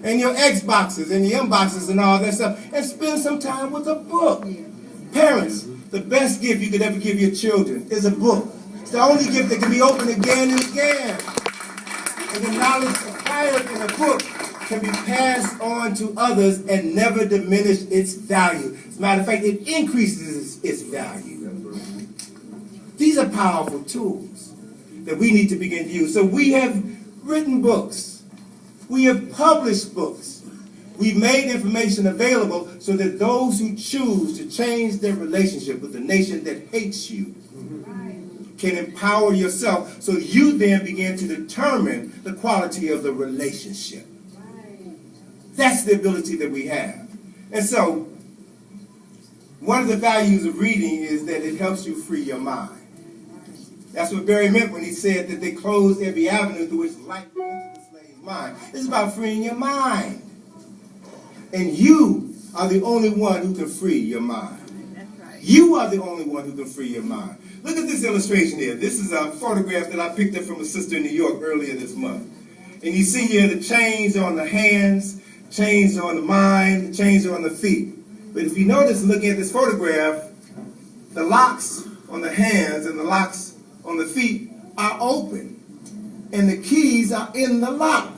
and your Xboxes and your inboxes and all that stuff, and spend some time with a book. Parents, the best gift you could ever give your children is a book. It's the only gift that can be opened again and again. And the knowledge acquired in a book can be passed on to others and never diminish its value. As a matter of fact, it increases its value. These are powerful tools that we need to begin to use. So we have written books. We have published books. We've made information available so that those who choose to change their relationship with the nation that hates you can empower yourself, so you then begin to determine the quality of the relationship. That's the ability that we have. And so, one of the values of reading is that it helps you free your mind. That's what Barry meant when he said that they closed every avenue through which light entered the slave's mind. It's about freeing your mind. And you are the only one who can free your mind. You are the only one who can free your mind. Look at this illustration here. This is a photograph that I picked up from a sister in New York earlier this month. And you see here the chains on the hands, chains on the mind, the chains on the feet. But if you notice, looking at this photograph, the locks on the hands and the locks on the feet are open. And the keys are in the lock.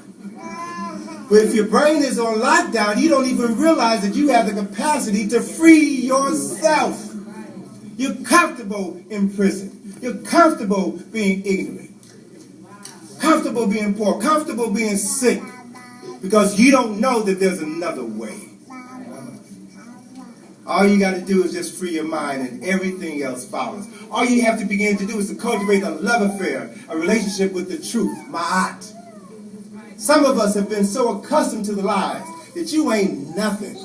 But if your brain is on lockdown, you don't even realize that you have the capacity to free yourself. You're comfortable in prison. You're comfortable being ignorant. Comfortable being poor. Comfortable being sick. Because you don't know that there's another way. All you got to do is just free your mind and everything else follows. All you have to begin to do is to cultivate a love affair, a relationship with the truth, ma'at. Some of us have been so accustomed to the lies that you ain't nothing.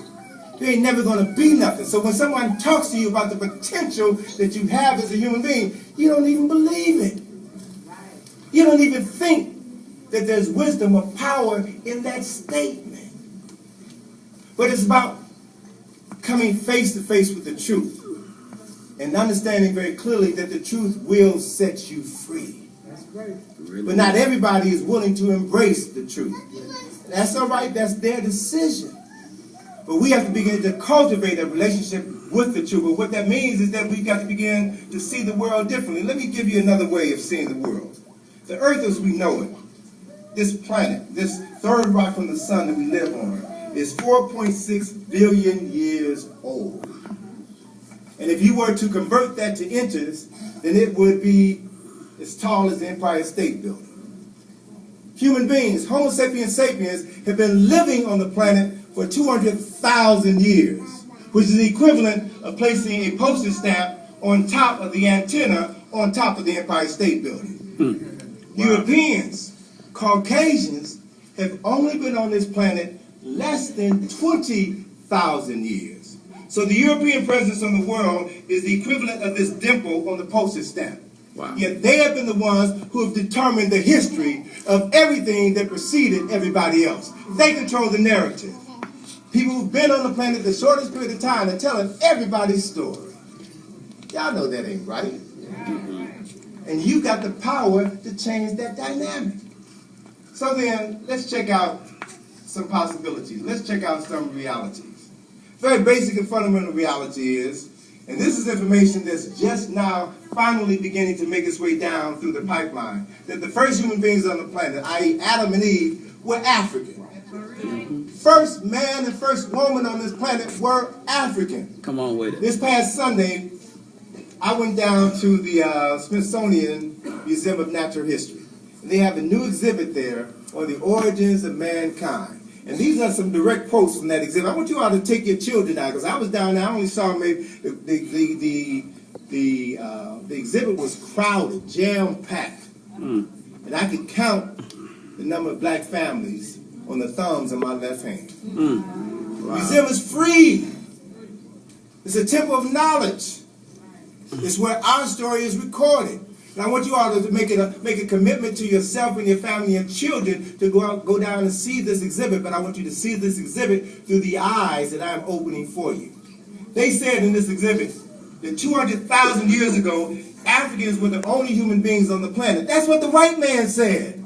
You ain't never going to be nothing. So when someone talks to you about the potential that you have as a human being, you don't even believe it. You don't even think that there's wisdom or power in that statement. But it's about coming face to face with the truth and understanding very clearly that the truth will set you free. But not everybody is willing to embrace the truth. That's all right. That's their decision. But we have to begin to cultivate a relationship with the truth. But what that means is that we've got to begin to see the world differently. Let me give you another way of seeing the world. The earth as we know it, this planet, this third rock from the sun that we live on, is 4.6 billion years old. And if you were to convert that to inches, then it would be as tall as the Empire State Building. Human beings, Homo sapiens sapiens, have been living on the planet for 200,000 years, which is the equivalent of placing a postage stamp on top of the antenna on top of the Empire State Building. Wow. Europeans, Caucasians, have only been on this planet less than 20,000 years. So the European presence on the world is the equivalent of this dimple on the postage stamp. Wow. Yet they have been the ones who have determined the history of everything that preceded everybody else. They control the narrative. People who've been on the planet the shortest period of time are telling everybody's story. Y'all know that ain't right. And you got the power to change that dynamic. So then, let's check out some possibilities. Let's check out some realities. Very basic and fundamental reality is, and this is information that's just now finally beginning to make its way down through the pipeline, that the first human beings on the planet, i.e. Adam and Eve, were African. First man and first woman on this planet were African. Come on with it. This past Sunday, I went down to the Smithsonian Museum of Natural History. And they have a new exhibit there on the origins of mankind. And these are some direct quotes from that exhibit. I want you all to take your children out, because I was down there, I only saw maybe the exhibit was crowded, jam-packed. And I could count the number of black families on the thumbs of my left hand. Wow. The museum is free. It's a temple of knowledge. It's where our story is recorded. And I want you all to make a commitment to yourself and your family and children to go down and see this exhibit. But I want you to see this exhibit through the eyes that I'm opening for you. They said in this exhibit that 200,000 years ago, Africans were the only human beings on the planet. That's what the white man said.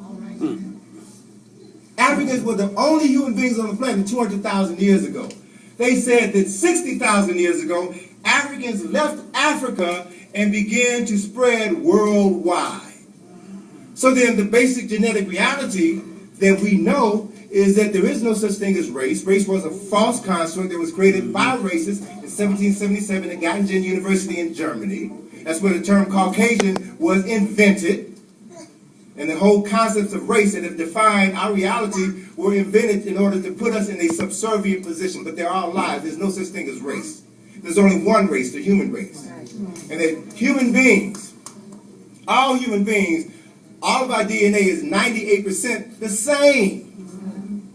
Africans were the only human beings on the planet 200,000 years ago. They said that 60,000 years ago, Africans left Africa and began to spread worldwide. So then the basic genetic reality that we know is that there is no such thing as race. Race was a false construct that was created by racists in 1777 at Göttingen University in Germany. That's where the term Caucasian was invented. And the whole concepts of race that have defined our reality were invented in order to put us in a subservient position. But they're all lies. There's no such thing as race. There's only one race, the human race. And that human beings, all human beings, all of our DNA is 98% the same.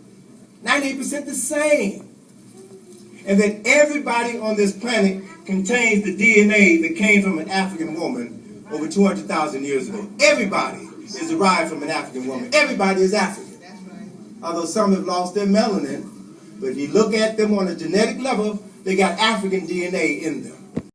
98% the same. And that everybody on this planet contains the DNA that came from an African woman over 200,000 years ago. Everybody is derived from an African woman. Everybody is African. Although some have lost their melanin, but if you look at them on a genetic level, they got African DNA in them.